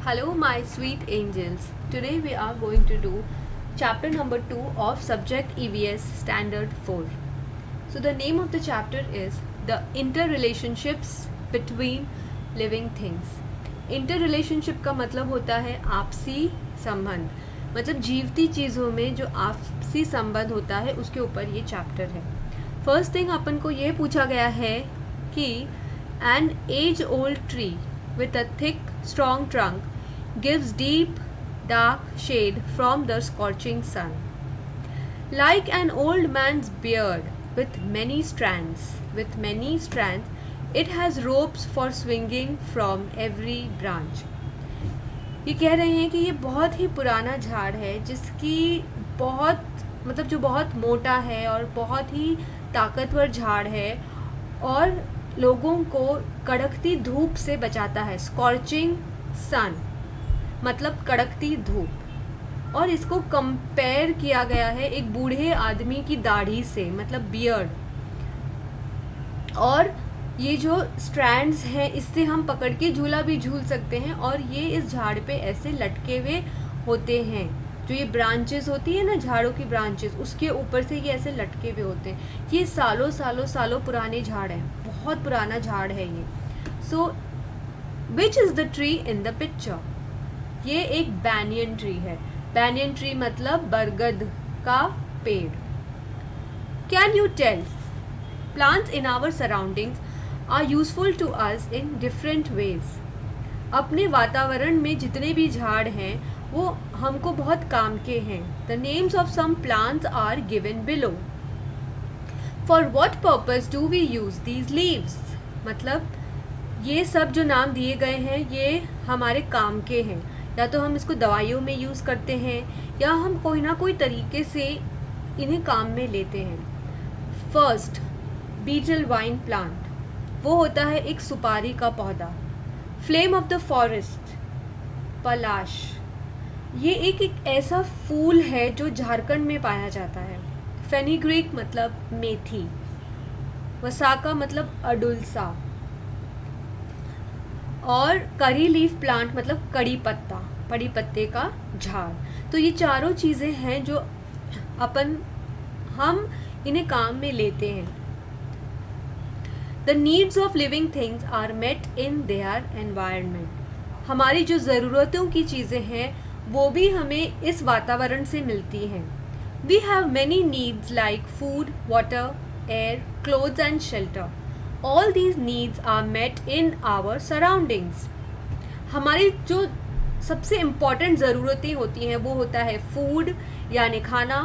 Hello, my sweet angels. Today we are going to do chapter number 2 of subject EVS Standard 4. So, the name of the chapter is The Interrelationships Between Living Things. Interrelationship का मतलब होता है आपसी संबंध, मतलब जीवती चीज़ों में जो आपसी संबंध होता है उसके ऊपर ये चैप्टर है. फर्स्ट थिंग अपन को ये पूछा गया है कि an age old tree with a thick, strong trunk gives deep, dark shade from the scorching sun. Like an old man's beard with many strands, it has ropes for swinging from every branch. ये कह रहे हैं कि ये बहुत ही पुराना झाड़ है जिसकी जो बहुत मोटा है और बहुत ही ताकतवर झाड़ है और लोगों को कड़कती धूप से बचाता है. स्कॉर्चिंग सन मतलब कड़कती धूप. और इसको कंपेयर किया गया है एक बूढ़े आदमी की दाढ़ी से, मतलब बियर्ड. और ये जो स्ट्रैंड्स हैं इससे हम पकड़ के झूला भी झूल सकते हैं. और ये इस झाड़ पे ऐसे लटके हुए होते हैं. जो ये ब्रांचेस होती है ना, झाड़ों की ब्रांचेस, उसके ऊपर से ये ऐसे लटके हुए होते हैं. ये सालों पुराने झाड़ हैं, बहुत पुराना झाड़ है ये. So which is the tree in the picture? ये एक बैनियन ट्री है. बैनियन ट्री मतलब बरगद का पेड़. Can you tell plants in our surroundings are useful to us in different ways. अपने वातावरण में जितने भी झाड़ हैं वो हमको बहुत काम के हैं. The names of some plants are given below. For what purpose do we use these leaves? मतलब ये सब जो नाम दिए गए हैं ये हमारे काम के हैं. या तो हम इसको दवाइयों में यूज़ करते हैं या हम कोई ना कोई तरीके से इन्हें काम में लेते हैं. First, betel vine plant. वो होता है एक सुपारी का पौधा. फ्लेम ऑफ द फॉरेस्ट, पलाश. ये एक ऐसा फूल है जो झारखंड में पाया जाता है. फेनिग्रीक मतलब मेथी. वसाका मतलब अडुलसा. और करी लीफ प्लांट मतलब कड़ी पत्ते का झाड़. तो ये चारों चीज़ें हैं जो हम इन्हें काम में लेते हैं. The needs of living things are met in their environment. हमारी जो ज़रूरतों की चीज़ें हैं वो भी हमें इस वातावरण से मिलती हैं. We have many needs like food, water, air, clothes and shelter. All these needs are met in our surroundings. हमारी जो सबसे इम्पॉर्टेंट ज़रूरतें होती हैं वो होता है फूड यानी खाना,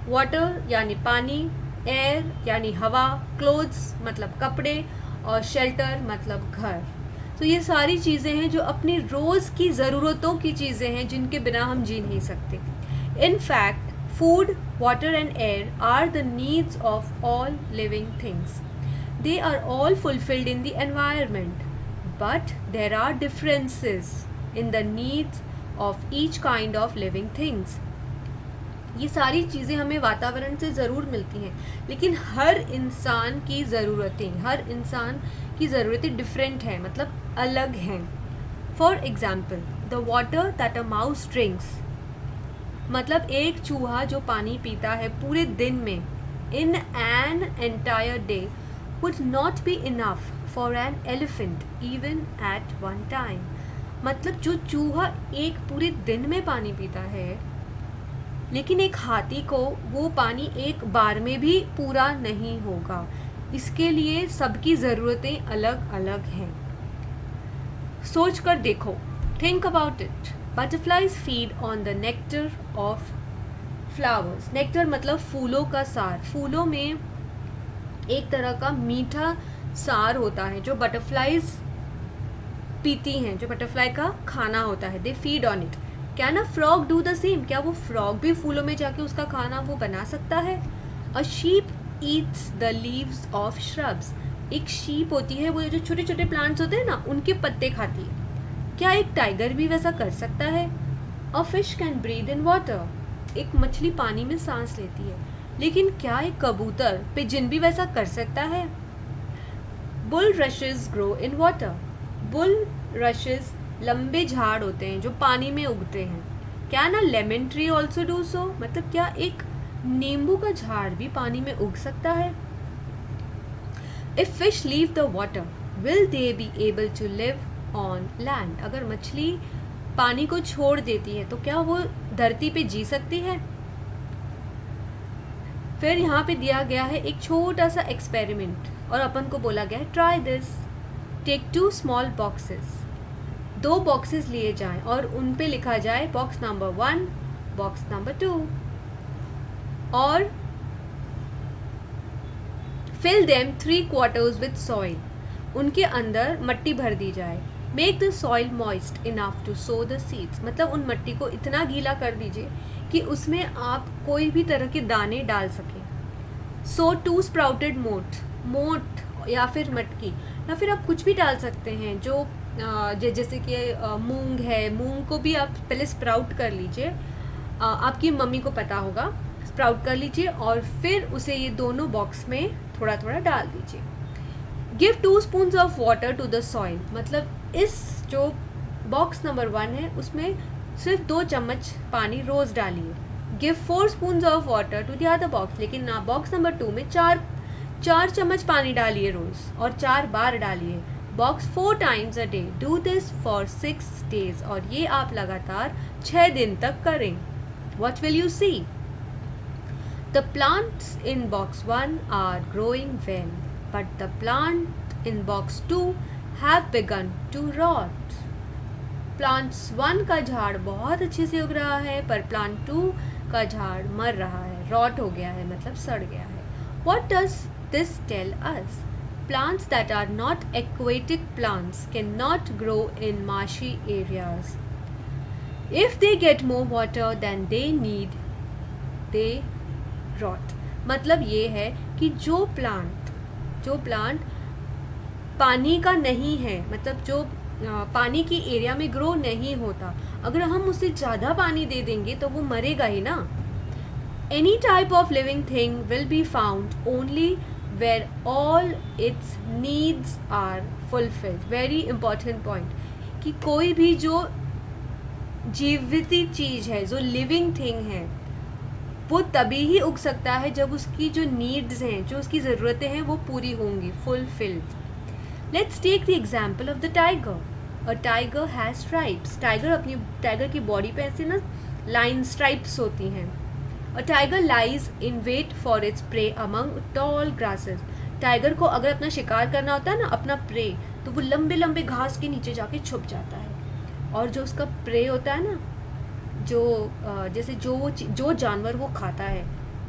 वाटर यानी पानी, एयर यानी हवा, क्लोथ्स मतलब कपड़े और शेल्टर मतलब घर. तो ये सारी चीज़ें हैं जो अपनी रोज़ की ज़रूरतों की चीज़ें हैं जिनके बिना हम जी नहीं सकते. In fact food, water and air are the needs of all living things. They are all fulfilled in the environment, but there are differences in the needs of each kind of living things. ये सारी चीज़ें हमें वातावरण से ज़रूर मिलती हैं लेकिन हर इंसान की ज़रूरतें डिफरेंट हैं, मतलब अलग हैं. For example, the water that a mouse drinks, मतलब एक चूहा जो पानी पीता है पूरे दिन में, in an entire day, would not be enough for an elephant even at one time. मतलब जो चूहा एक पूरे दिन में पानी पीता है लेकिन एक हाथी को वो पानी एक बार में भी पूरा नहीं होगा. इसके लिए सबकी ज़रूरतें अलग अलग हैं. सोच कर देखो, think about it. Butterflies feed on the nectar of flowers. Nectar मतलब फूलों का सार. फूलों में एक तरह का मीठा सार होता है जो बटरफ्लाइज पीती हैं, जो बटरफ्लाई का खाना होता है. They feed on it. Can a frog do the same? क्या वो फ्रॉग भी फूलों में जाके उसका खाना वो बना सकता है? A sheep eats the leaves of shrubs. एक शीप होती है, वो जो छोटे छोटे प्लांट्स होते हैं ना उनके पत्ते खाती है. क्या एक टाइगर भी वैसा कर सकता है? A fish can breathe in water. एक मछली पानी में सांस लेती है. लेकिन क्या एक कबूतर, पिजन भी वैसा कर सकता है? bulrushes grow in water. Bulrushes लंबे झाड़ होते हैं जो पानी में उगते हैं। Can a lemon tree also do so, मतलब क्या एक नींबू का झाड़ भी पानी में उग सकता है? If fish leave the water will they be able to live on land, अगर मछली पानी को छोड़ देती है तो क्या वो धरती पे जी सकती है? फिर यहाँ पे दिया गया है एक छोटा सा एक्सपेरिमेंट और अपन को बोला गया है try this. Take 2 small boxes, 2 boxes लिए जाएं और उन पे लिखा जाए बॉक्स नंबर 1, बॉक्स नंबर 2, और फिल देम 3/4 विथ सॉइल, उनके अंदर मट्टी भर दी जाए। Make the soil moist enough to sow the seeds, मतलब उन मट्टी को इतना गीला कर दीजिए कि उसमें आप कोई भी तरह के दाने डाल सकें। सो 2 स्प्राउटेड मोट या फिर मटकी, या फिर आप कुछ भी डाल सकते हैं जो जैसे कि मूंग है, मूंग को भी आप पहले स्प्राउट कर लीजिए, आपकी मम्मी को पता होगा, स्प्राउट कर लीजिए और फिर उसे ये दोनों बॉक्स में थोड़ा थोड़ा डाल दीजिए। Give 2 spoons of water to the soil, मतलब इस जो बॉक्स नंबर 1 है उसमें सिर्फ 2 चम्मच पानी रोज़ डालिए। Give 4 spoons of water to the other box, लेकिन ना बॉक्स नंबर 2 में 4 चम्मच पानी डालिए रोज़ और 4 बार डालिए। Box 4 times a day, do this for 6 days, और ये आप लगातार 6 दिन तक करें। What will you see? The plants in box 1 are growing well, but the plant in box 2 have begun to rot. Plants 1 का झाड़ बहुत अच्छे से उग रहा है, पर प्लांट 2 का झाड़ मर रहा है, रॉट हो गया है, मतलब सड़ गया है। What does this tell us? Plants that are not aquatic plants cannot grow in marshy areas. If they get more water than they need, they rot. मतलब ये है कि जो प्लांट पानी का नहीं है, मतलब जो पानी की एरिया में ग्रो नहीं होता, अगर हम उसे ज़्यादा पानी दे देंगे तो वो मरेगा ही ना। Any type of living thing will be found only where all its needs are fulfilled. Very important point, कि कोई भी जो जीवित चीज़ है, जो लिविंग थिंग है, वो तभी ही उग सकता है जब उसकी जो नीड्स हैं, जो उसकी ज़रूरतें हैं, वो पूरी होंगी, fulfilled. Let's take the example of the tiger. A tiger has stripes, tiger की बॉडी पे ऐसे ना लाइन स्ट्राइप्स होती हैं। A tiger lies in wait for its prey among tall grasses, tiger को अगर अपना शिकार करना होता है ना, अपना प्रे, तो वो लंबे लंबे घास के नीचे जाके छुप जाता है। और जो उसका प्रे होता है ना, जो जैसे जो जानवर वो खाता है,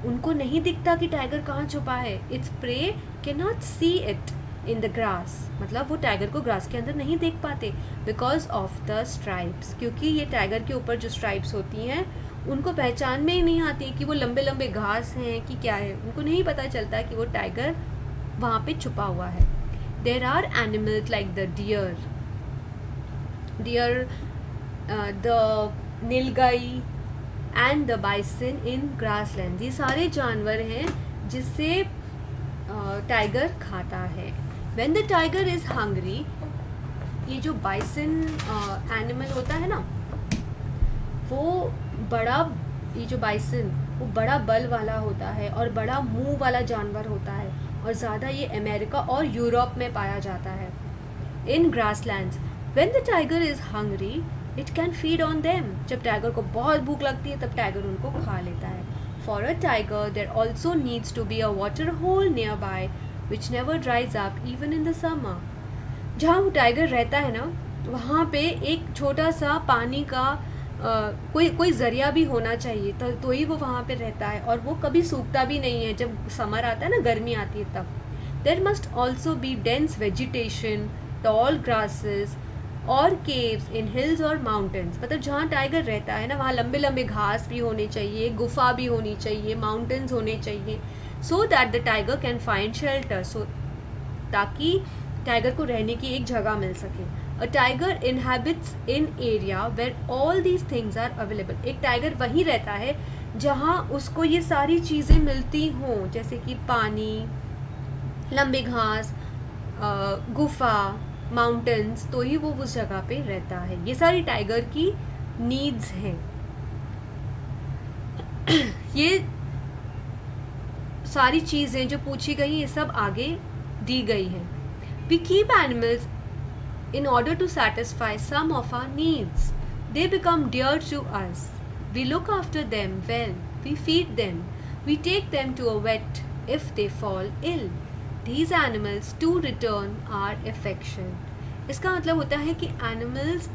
उनको नहीं दिखता कि टाइगर कहाँ छुपा है। Its prey can not see it in the grass, मतलब वो टाइगर को ग्रास के अंदर नहीं देख पाते बिकॉज ऑफ द स्ट्राइप्स, क्योंकि ये टाइगर के ऊपर जो स्ट्राइप्स होती हैं उनको पहचान में ही नहीं आती कि वो लंबे लंबे घास हैं कि क्या है, उनको नहीं पता चलता कि वो टाइगर वहाँ पे छुपा हुआ है। There are animals like the deer, the nilgai and the bison in grassland, ये सारे जानवर हैं जिससे टाइगर खाता है। When the tiger is hungry, ये जो बाइसन एनिमल होता है ना, वो ये जो बाइसन वो बड़ा बल वाला होता है और बड़ा मुंह वाला जानवर होता है, और ज़्यादा ये अमेरिका और यूरोप में पाया जाता है। In grasslands when the tiger is hungry it can feed on them, जब टाइगर को बहुत भूख लगती है तब टाइगर उनको खा लेता है। For a tiger there also needs to be a water hole nearby which never dries up even in the summer. जहाँ वो टाइगर रहता है ना, वहाँ पे एक छोटा सा पानी का कोई ज़रिया भी होना चाहिए, तो ही वो वहाँ पे रहता है, और वो कभी सूखता भी नहीं है। जब समर आता है ना, गर्मी आती है तब। There must also be dense vegetation, tall grasses और केव्स इन हिल्स और माउंटेन्स, मतलब जहाँ टाइगर रहता है ना, वहाँ लंबे लंबे घास भी होने चाहिए, गुफा भी होनी चाहिए, माउंटेन्स होने चाहिए, so that the tiger can find shelter, ताकि टाइगर को रहने की एक जगह मिल सके। A tiger inhabits in area where all these things are available, एक टाइगर वहीं रहता है जहाँ उसको ये सारी चीज़ें मिलती हों, जैसे कि पानी, लंबे घास, गुफा, माउंटेन्स, तो ही वो उस जगह पे रहता है। ये सारी टाइगर की नीड्स हैं। ये सारी चीज़ें जो पूछी गई ये सब आगे दी गई हैं। We keep animals in order to satisfy some of our needs. They become dear to us. We look after them well. We feed them. We take them to a vet if they fall ill. These animals too return our affection. इसका मतलब होता है कि animals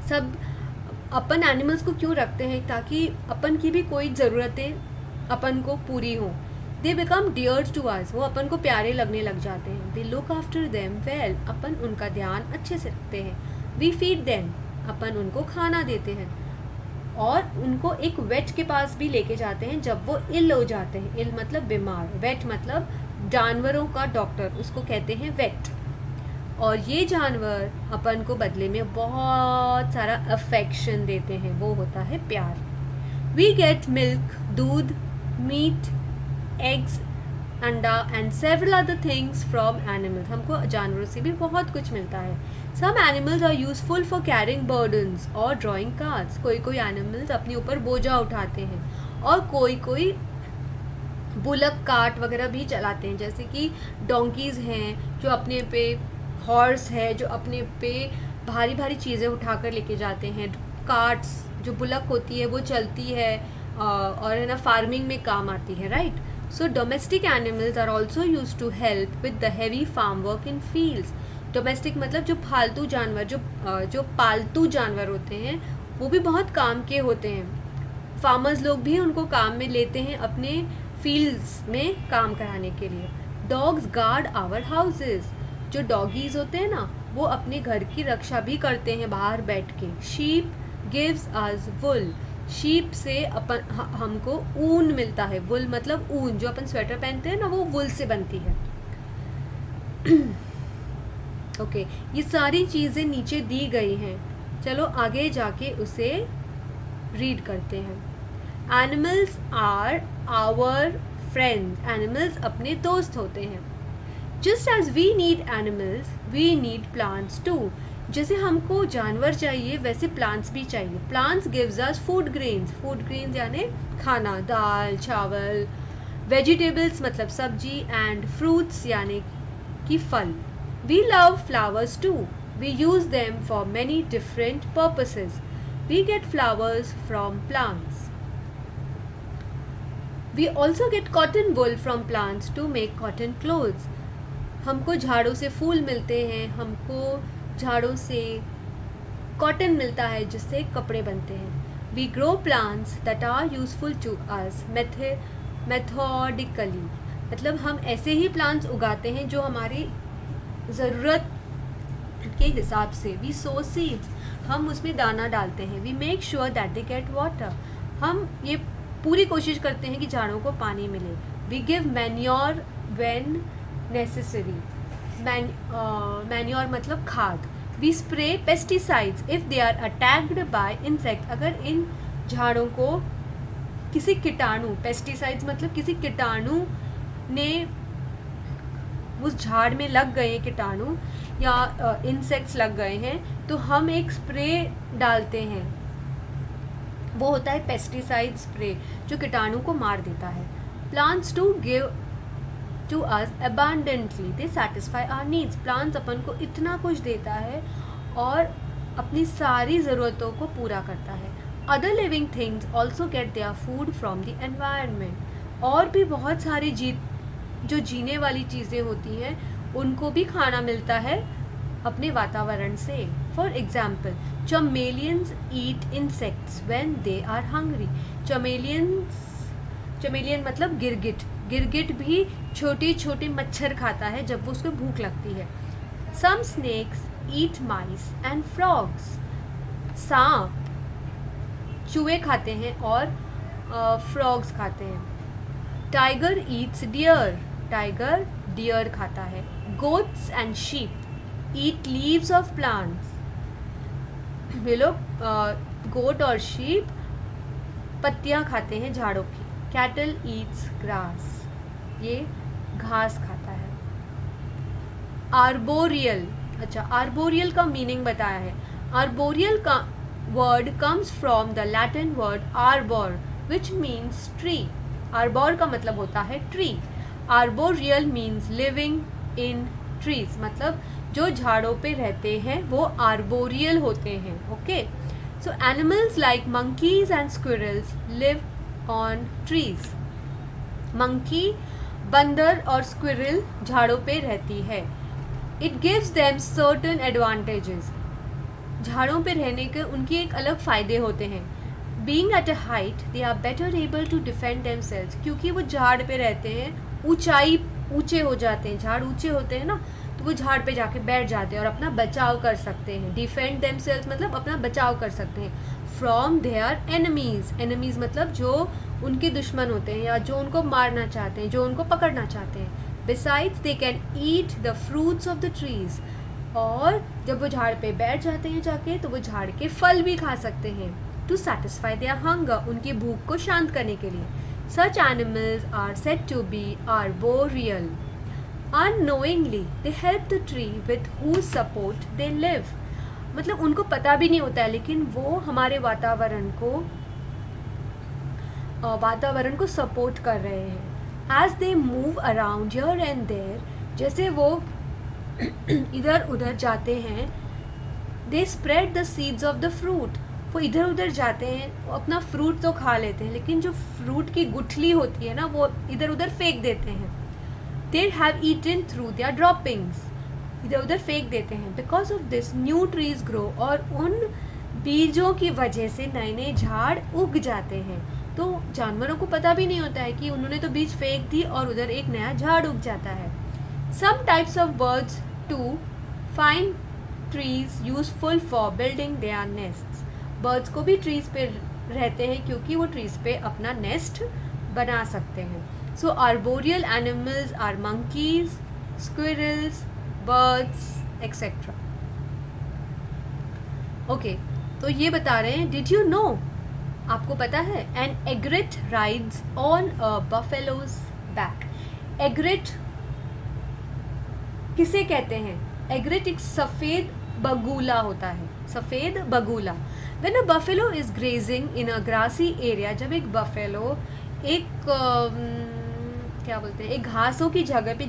सब, अपन animals को क्यों रखते हैं, ताकि अपन की भी कोई ज़रूरतें अपन को पूरी हों। They become dear to us, वो अपन को प्यारे लगने लग जाते हैं। We look after them well, अपन उनका ध्यान अच्छे से रखते हैं। वी फीड देम, अपन उनको खाना देते हैं, और उनको एक वेट के पास भी लेके जाते हैं जब वो इल हो जाते हैं। इल मतलब बीमार, वेट मतलब जानवरों का डॉक्टर, उसको कहते हैं वेट। और ये जानवर अपन को बदले में बहुत सारा अफेक्शन देते हैं, वो होता है प्यार। वी गेट मिल्क, दूध, मीट, एग्स, अंडा and several other things from animals. हमको जानवरों से भी बहुत कुछ मिलता है। Some animals are useful for carrying burdens और ड्राइंग कार्ड्स। कोई कोई एनिमल्स अपने ऊपर बोझा उठाते हैं, और कोई कोई बुलक कार्ट वगैरह भी चलाते हैं, जैसे कि डोंकीज़ हैं जो अपने पे, हॉर्स है जो अपने पे भारी भारी चीज़ें उठाकर लेके जाते हैं। कार्ट्स जो बुलक होती है वो चलती है और है ना फार्मिंग में काम आती है, right. So domestic animals are also used to help with the heavy farm work in fields. Domestic मतलब जो फालतू जानवर, जो पालतू जानवर होते हैं वो भी बहुत काम के होते हैं। फार्मर्स लोग भी उनको काम में लेते हैं अपने फील्ड्स में काम कराने के लिए। डॉग्स गार्ड आवर हाउसेस, जो डॉगीज होते हैं ना वो अपने घर की रक्षा भी करते हैं बाहर बैठ के। शीप गिव्स अस वुल, शीप से अपन हमको ऊन मिलता है। वुल मतलब ऊन, जो अपन स्वेटर पहनते हैं ना वो वुल से बनती है। ओके, ये सारी चीज़ें नीचे दी गई हैं, चलो आगे जाके उसे रीड करते हैं। Animals are our friends, animals अपने दोस्त होते हैं। Just as we need animals we need plants too, जैसे हमको जानवर चाहिए वैसे प्लांट्स भी चाहिए। Plants gives us food grains, food grains यानी खाना, दाल, चावल। वेजिटेबल्स मतलब सब्जी, एंड फ्रूट्स यानी कि फल। We love flowers too, we use them for many different purposes. We get flowers from plants. We also get cotton wool from plants to make cotton clothes. हमको झाड़ों से फूल मिलते हैं, हमको झाड़ों से कॉटन मिलता है जिससे कपड़े बनते हैं। We grow plants that are useful to us methodically, मतलब हम ऐसे ही प्लांट्स उगाते हैं जो हमारी ज़रूरत के हिसाब से। वी सो सीड्स, हम उसमें दाना डालते हैं। We make sure that they get water, हम ये पूरी कोशिश करते हैं कि झाड़ों को पानी मिले। We give manure when necessary, manure मतलब खाद। We spray pesticides if they are attacked by insect, अगर इन झाड़ों को किसी कीटाणु, पेस्टिसाइड्स मतलब किसी कीटाणु ने उस झाड़ में लग गए, कीटाणु या इंसेक्ट्स लग गए हैं, तो हम एक स्प्रे डालते हैं, वो होता है पेस्टिसाइड स्प्रे, जो कीटाणु को मार देता है। Plants to give to us abundantly, they satisfy our needs. Plants अपन को इतना कुछ देता है और अपनी सारी ज़रूरतों को पूरा करता है। Other living things also get their food from the environment, और भी बहुत सारी जो जीने वाली चीज़ें होती हैं उनको भी खाना मिलता है अपने वातावरण से। For example, chameleons eat insects when they are hungry. Chameleon मतलब गिरगिट, गिरगिट भी छोटे छोटे मच्छर खाता है जब वो उसको भूख लगती है। Some snakes eat mice and frogs, सांप चूहे खाते हैं और फ्रॉग्स खाते हैं। Tiger eats deer, tiger deer खाता है। Goats and sheep eat leaves of plants, वे लोग गोट और शीप पत्तियाँ खाते हैं झाड़ों की। कैटल ईट्स ग्रास, ये घास खाता है। आर्बोरियल। अच्छा, आर्बोरियल का मीनिंग बताया है। आर्बोरियल का word comes from the Latin word arbor which means tree. Arbor का मतलब होता है tree. Arboreal means living in trees, मतलब जो झाड़ों पे रहते हैं वो आर्बोरियल होते हैं। Okay, so animals like monkeys and squirrels live on trees. Monkey, बंदर और स्क्विरल झाड़ों पे रहती है। It gives them certain advantages. झाड़ों पे रहने के उनके एक अलग फ़ायदे होते हैं। Being at a height they are better able to defend themselves, क्योंकि वो झाड़ पे रहते हैं, ऊंचे हो जाते हैं, झाड़ ऊंचे होते हैं ना, तो वो झाड़ पे जाके बैठ जाते हैं और अपना बचाव कर सकते हैं। डिफेंड देमसेल्व्स मतलब अपना बचाव कर सकते हैं फ्रॉम देयर एनिमीज। एनिमीज मतलब जो उनके दुश्मन होते हैं या जो उनको मारना चाहते हैं, जो उनको पकड़ना चाहते हैं। Besides they can eat the fruits of the trees, और जब वो झाड़ पे बैठ जाते हैं जाके तो वो झाड़ के फल भी खा सकते हैं। टू सेटिस्फाई देयर हंगर, उनकी भूख को शांत करने के लिए। Such animals are said to be arboreal. Unknowingly they help the tree with whose support they live, मतलब उनको पता भी नहीं होता है लेकिन वो हमारे वातावरण को सपोर्ट कर रहे हैं। As they move around here and there, जैसे वो इधर उधर जाते हैं, they spread the seeds of the fruit, वो इधर उधर जाते हैं, वो अपना फ्रूट तो खा लेते हैं लेकिन जो फ्रूट की गुठली होती है ना वो इधर उधर फेंक देते हैं। They have eaten through their droppings, इधर उधर फेंक देते हैं। Because of this new trees grow, और उन बीजों की वजह से नए नए झाड़ उग जाते हैं। तो जानवरों को पता भी नहीं होता है कि उन्होंने तो बीज फेंक दी और उधर एक नया झाड़ उग जाता है। Some types of birds to find trees useful for building their nests. Birds को भी ट्रीज पे रहते हैं क्योंकि वो ट्रीज पे अपना नेस्ट बना सकते हैं। So arboreal animals are monkeys, squirrels, birds etcetera. Okay, तो ये बता रहे हैं, डिड यू नो, आपको पता है, an egret rides on a buffalo's back. Egret किसे कहते हैं? एग्रेट एक सफ़ेद बगुला होता है, सफ़ेद बगुला। When a buffalo is grazing in a grassy area, जब एक बफेलो एक क्या बोलते हैं, एक घासों की जगह पे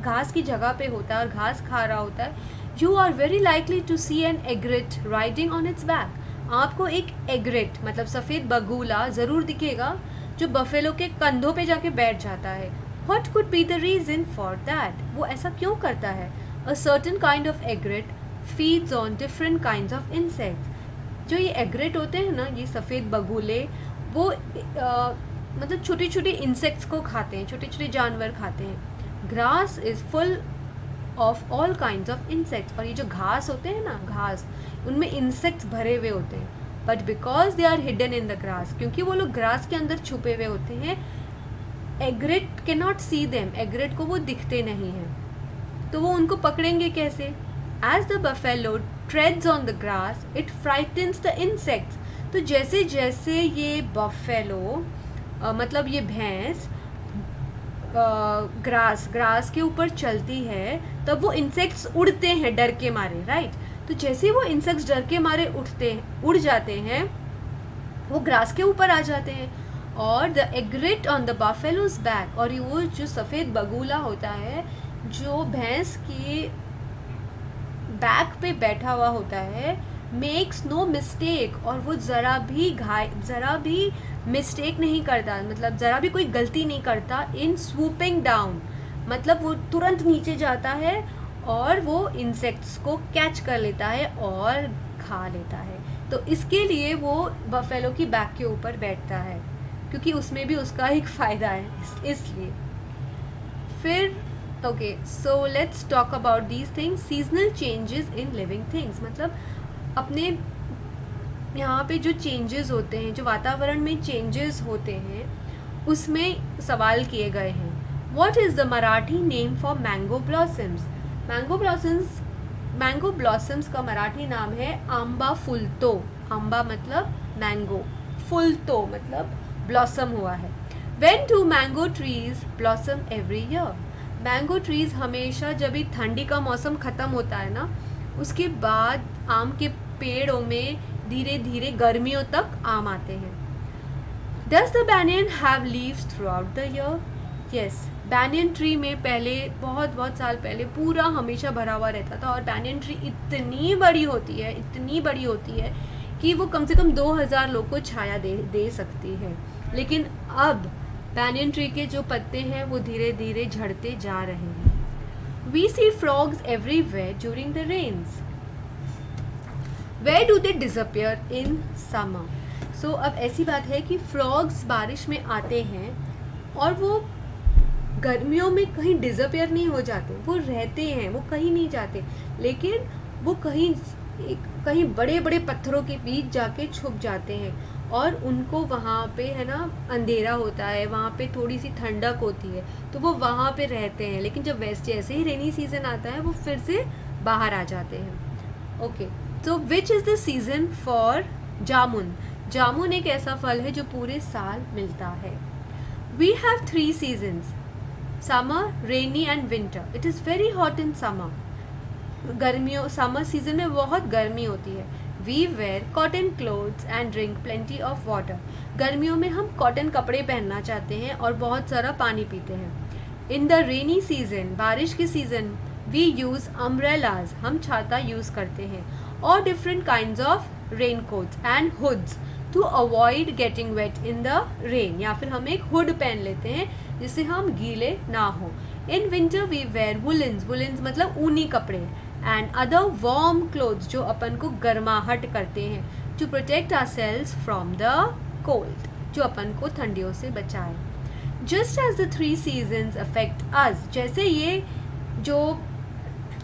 घास की जगह पे होता है और घास खा रहा होता है, you are very likely to see an egret riding on its back. आपको एक एग्रेट मतलब सफ़ेद बगुला ज़रूर दिखेगा जो बफेलो के कंधों पे जाके बैठ जाता है। What could be the reason for that? वो ऐसा क्यों करता है? A certain kind of egret feeds on different kinds of insects. जो ये एग्रेट होते हैं ना, ये सफ़ेद बगुले, वो मतलब छोटी छोटी इंसेक्ट्स को खाते हैं, छोटे छोटे जानवर खाते हैं। Grass is full of all kinds of insects, और ये जो घास होते हैं ना, घास, उनमें इंसेक्ट्स भरे हुए होते हैं। But because they are hidden in the grass, क्योंकि वो लोग ग्रास के अंदर छुपे हुए होते हैं, एग्रेट कैन नॉट सी देम, एग्रेट को वो दिखते नहीं हैं, तो वो उनको पकड़ेंगे कैसे? As the buffalo treads on the grass it frightens the insects. तो जैसे जैसे ये बफेलो मतलब ये भैंस ग्रास के ऊपर चलती है, तब वो इंसेक्ट्स उड़ते हैं डर के मारे, राइट? तो जैसे वो इंसेक्ट्स डर के मारे उड़ जाते हैं, वो ग्रास के ऊपर आ जाते हैं। और the एग्रेट on the buffaloes back, और वो जो सफ़ेद बगुला होता है जो भैंस की बैक पे बैठा हुआ होता है, मेक्स नो मिस्टेक, और वो ज़रा भी मिस्टेक नहीं करता, मतलब ज़रा भी कोई गलती नहीं करता। इन स्वूपिंग डाउन, मतलब वो तुरंत नीचे जाता है और वो इंसेक्ट्स को कैच कर लेता है और खा लेता है। तो इसके लिए वो बफेलो की बैक के ऊपर बैठता है, क्योंकि उसमें भी उसका एक फ़ायदा है, इसलिए। फिर okay, so let's talk about these things. Seasonal changes in living things, मतलब अपने यहाँ पे जो चेंजेस होते हैं, जो वातावरण में चेंजेस होते हैं, उसमें सवाल किए गए हैं। What is the Marathi name for mango blossoms? Mango blossoms का मराठी नाम है आंबा फुलतो। आंबा मतलब मैंगो, फुलतो मतलब ब्लॉसम हुआ है। When do mango trees blossom every year? Mango trees हमेशा जब भी ठंडी का मौसम ख़त्म होता है ना, उसके बाद आम के पेड़ों में धीरे धीरे गर्मियों तक आम आते हैं. Does the banyan have leaves throughout the year? Yes. banyan tree में पहले बहुत बहुत साल पहले पूरा हमेशा भरा हुआ रहता था, और banyan ट्री इतनी बड़ी होती है कि वो कम से कम 2000 लोग को छाया दे सकती है. लेकिन अब banyan ट्री के जो पत्ते हैं वो धीरे धीरे झड़ते जा रहे हैं. We see frogs everywhere during the rains. Where do they disappear in summer? So अब ऐसी बात है कि फ्रॉग्स बारिश में आते हैं और वो गर्मियों में कहीं डिसअपियर नहीं हो जाते, वो रहते हैं, वो कहीं नहीं जाते, लेकिन वो कहीं बड़े बड़े पत्थरों के बीच जाके छुप जाते हैं, और उनको वहाँ पे है ना अंधेरा होता है, वहाँ पे थोड़ी सी ठंडक होती है, तो वो वहाँ पे रहते हैं. लेकिन जब जैसे ही रेनी सीजन आता है वो फिर से बाहर आ जाते हैं. ओके, तो which is the season for jamun? Jamun एक ऐसा फल है जो पूरे साल मिलता है. We have 3 seasons, summer, rainy and winter. It is very hot in summer. Summer season में बहुत गर्मी होती है. We wear cotton clothes and drink plenty of water. गर्मियों में हम कॉटन कपड़े पहनना चाहते हैं और बहुत सारा पानी पीते हैं. इन द रेनी सीजन, बारिश के सीजन, वी यूज़ अम्ब्रेलाज, हम छाता यूज़ करते हैं, और different kinds of raincoats and hoods to avoid getting wet in the rain. या फिर हम एक हुड पहन लेते हैं जिससे हम गीले ना हो. इन विंटर वी वेयर वुलेंस मतलब ऊनी कपड़े, एंड अदर वार्म क्लोथ्स जो अपन को गर्माहट करते हैं, to protect ourselves from the cold, जो अपन को ठंडियों से बचाए. Just as the 3 seasons affect us, जैसे ये जो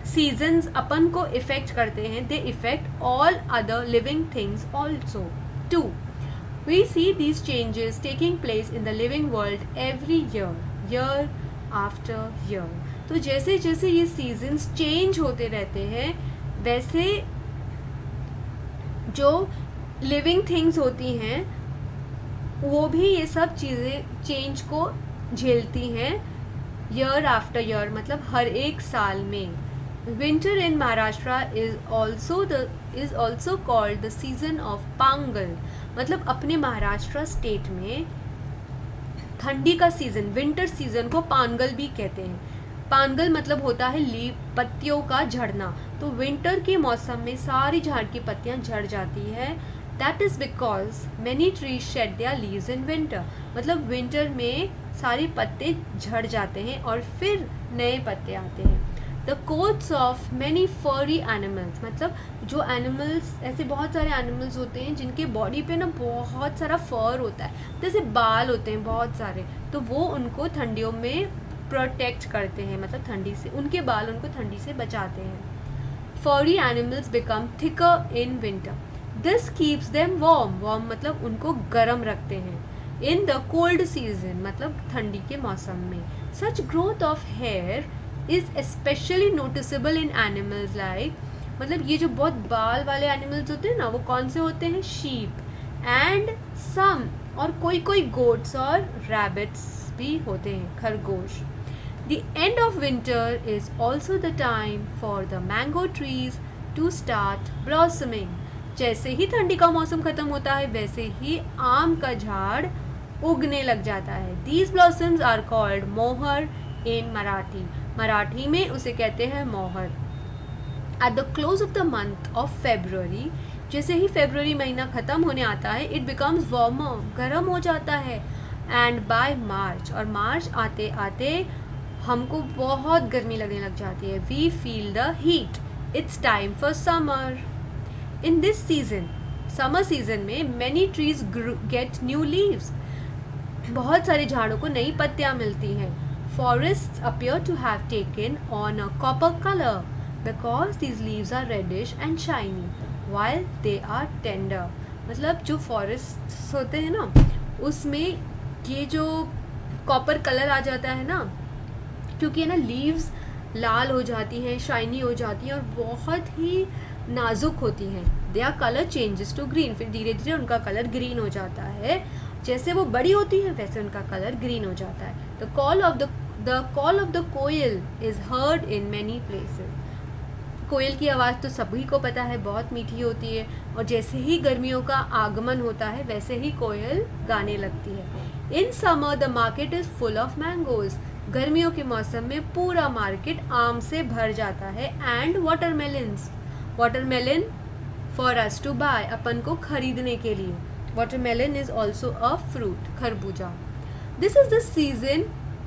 सीजन्स अपन को इफेक्ट करते हैं, they effect all other living things also too. We see these changes taking place in the living world every year after year. तो जैसे जैसे ये सीजन्स चेंज होते रहते हैं, वैसे जो लिविंग थिंग्स होती हैं वो भी ये सब चीज़ें चेंज को झेलती हैं ईयर आफ्टर ईयर, मतलब हर एक साल में. Winter in Maharashtra is also called the season of Pongal. मतलब अपने महाराष्ट्र स्टेट में ठंडी का सीजन, विंटर सीजन को पांगल भी कहते हैं. पांगल मतलब होता है पत्तियों का झड़ना. तो विंटर के मौसम में सारी झाड़ की पत्तियां झड़ जाती है. That is because many trees shade there leaves in winter. मतलब विंटर में सारे पत्ते झड़ जाते हैं और फिर नए पत्ते आते हैं. The coats of many furry animals, मतलब जो एनिमल्स, ऐसे बहुत सारे एनिमल्स होते हैं जिनके बॉडी पे ना बहुत सारा फर होता है, जैसे बाल होते हैं बहुत सारे, तो वो उनको ठंडियों में प्रोटेक्ट करते हैं, मतलब ठंडी से, उनके बाल उनको ठंडी से बचाते हैं. Furry animals become thicker in winter. This keeps them warm मतलब उनको गर्म रखते हैं. इन द कोल्ड सीजन मतलब ठंडी के मौसम में. Such growth of hair is specially noticeable in animals like, मतलब ये जो बहुत बाल वाले एनिमल्स होते हैं ना, वो कौन से होते हैं? शीप एंड सम, और कोई गोट्स और रैबिट्स भी होते हैं, खरगोश. The end of winter is also the time for the mango trees to start blossoming. जैसे ही ठंडी का मौसम ख़त्म होता है वैसे ही आम का झाड़ उगने लग जाता है. These blossoms are called मोहर in मराठी. मराठी में उसे कहते हैं मोहर. At the close of the month of February, जैसे ही फरवरी महीना ख़त्म होने आता है, it becomes warmer, गर्म हो जाता है. And by March, और मार्च आते आते हमको बहुत गर्मी लगने लग जाती है. We feel the heat. It's time for summer. In this season, summer season में many trees get new leaves. बहुत सारे झाड़ों को नई पत्तियाँ मिलती हैं. Forest appear to have taken on a copper colour because these leaves are reddish and shiny while they are tender. मतलब जो फॉरेस्ट होते हैं ना, उसमें ये जो कॉपर कलर आ जाता है ना, क्योंकि है ना लीव्स लाल हो जाती हैं, शाइनी हो जाती हैं और बहुत ही नाजुक होती हैं. Their colour changes to green. फिर धीरे धीरे उनका कलर ग्रीन हो जाता है. जैसे वो बड़ी होती है वैसे उनका कलर ग्रीन हो जाता है. The the call of the koel is heard in many places. कोयल की आवाज़ तो सभी को पता है, बहुत मीठी होती है, और जैसे ही गर्मियों का आगमन होता है वैसे ही कोयल गाने लगती है। In summer the market is full of mangoes. गर्मियों के मौसम में पूरा मार्केट आम से भर जाता है। And watermelons, watermelon for us to buy, अपन को खरीदने के लिए। Watermelon is also a fruit, खरबूजा। This is the season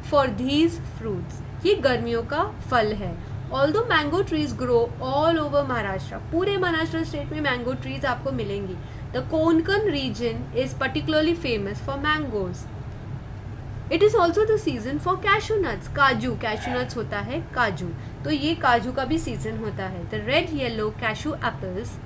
for these fruits, ये गर्मियों का फल है। Although mango trees grow all over Maharashtra, पूरे महाराष्ट्र स्टेट में मैंगो ट्रीज आपको मिलेंगी। The Konkan region is particularly famous for mangoes. It is also the season for cashew nuts, काजू, कैशू नट्स होता है काजू, तो ये काजू का भी सीजन होता है। The red yellow cashew apples,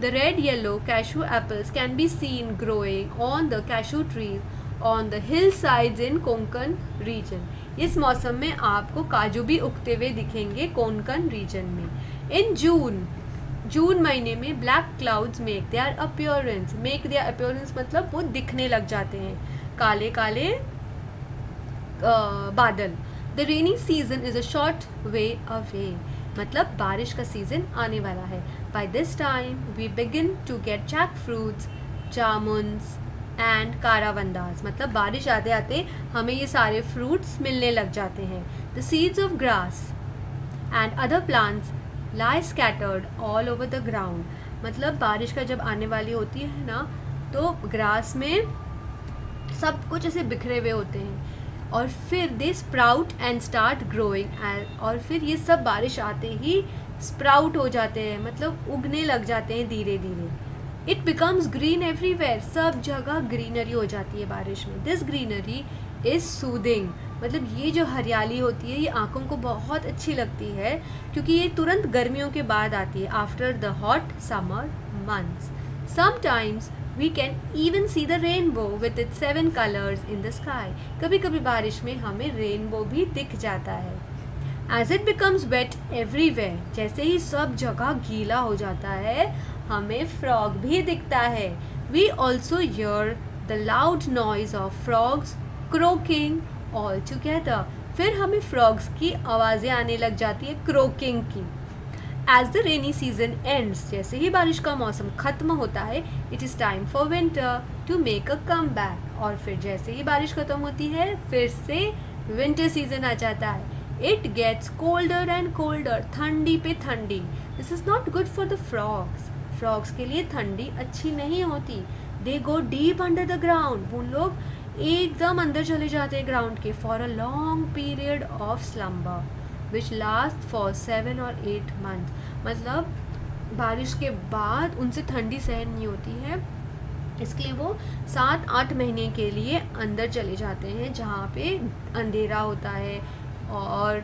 the red yellow cashew apples can be seen growing on the cashew trees on the hill sides in Konkan region. इस मौसम में आपको काजू भी उगते हुए दिखेंगे कोंकण रीजन में। इन जून महीने में black clouds make their appearance, make their appearance मतलब वो दिखने लग जाते हैं, काले काले बादल। The rainy season is a short way away, मतलब बारिश का सीजन आने वाला है। By this time we begin to get jackfruits, jamuns and karvandas, मतलब बारिश आते आते हमें ये सारे फ्रूट्स मिलने लग जाते हैं। The seeds of grass and other plants lie scattered all over the ground, मतलब बारिश का जब आने वाली होती है ना, तो ग्रास में सब कुछ ऐसे बिखरे हुए होते हैं, और फिर दे स्प्राउट एंड स्टार्ट ग्रोइंग, और फिर ये सब बारिश आते ही स्प्राउट हो जाते हैं, मतलब उगने लग जाते हैं धीरे धीरे। इट बिकम्स ग्रीन एवरीवेयर, सब जगह ग्रीनरी हो जाती है बारिश में। दिस ग्रीनरी इज़ सूदिंग, मतलब ये जो हरियाली होती है ये आँखों को बहुत अच्छी लगती है, क्योंकि ये तुरंत गर्मियों के बाद आती है, after the hot summer months. Sometimes we can even see the rainbow with its 7 colours in the sky, कभी कभी बारिश में हमें रेनबो भी दिख जाता है। As it becomes wet everywhere, जैसे ही सब जगह गीला हो जाता है हमें फ्रॉग भी दिखता है। We also hear the loud noise of frogs croaking all together, फिर हमें फ्रॉग्स की आवाज़ें आने लग जाती है, क्रोकिंग की। As the rainy season ends, जैसे ही बारिश का मौसम खत्म होता है, it is time for winter to make a comeback, और फिर जैसे ही बारिश खत्म होती है फिर से विंटर सीजन आ जाता है। It gets colder and colder, ठंडी पे ठंडी। This is not good for the frogs, frogs के लिए ठंडी अच्छी नहीं होती। They go deep under the ground, वो लोग एकदम अंदर चले जाते हैं ग्राउंड के। For a long period of slumber which last for 7 और 8 मंथ, मतलब बारिश के बाद उनसे ठंडी सहन नहीं होती है, इसके लिए वो 7-8 महीने के लिए अंदर चले जाते हैं, जहाँ पे अंधेरा होता है और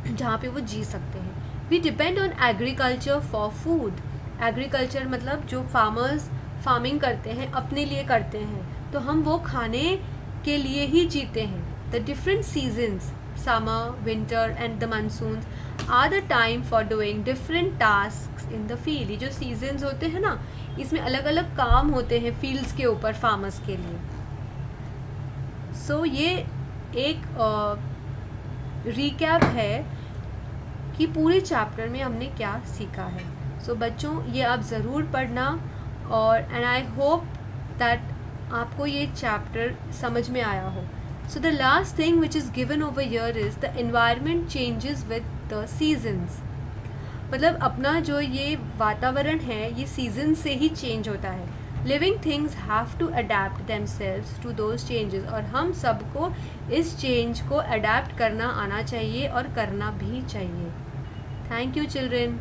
जहाँ पे वो जी सकते हैं। We depend on agriculture for food, agriculture मतलब जो फार्मर्स फार्मिंग करते हैं अपने लिए करते हैं, तो हम वो खाने के लिए ही जीते हैं। The different seasons, summer, winter and the monsoons are the time for doing different tasks in the field। ये जो seasons होते हैं ना, इसमें अलग अलग काम होते हैं fields के ऊपर farmers के लिए। So ये एक recap है कि पूरे चैप्टर में हमने क्या सीखा है। So बच्चों ये आप ज़रूर पढ़ना, और and I hope that आपको ये चैप्टर समझ में आया हो। So the last thing which is given over here is the environment changes with the seasons। मतलब अपना जो ये वातावरण है ये सीजन से ही चेंज होता है। Living things have to adapt themselves to those changes, और हम सबको इस चेंज को अडेप्ट करना आना चाहिए और करना भी चाहिए। Thank you children।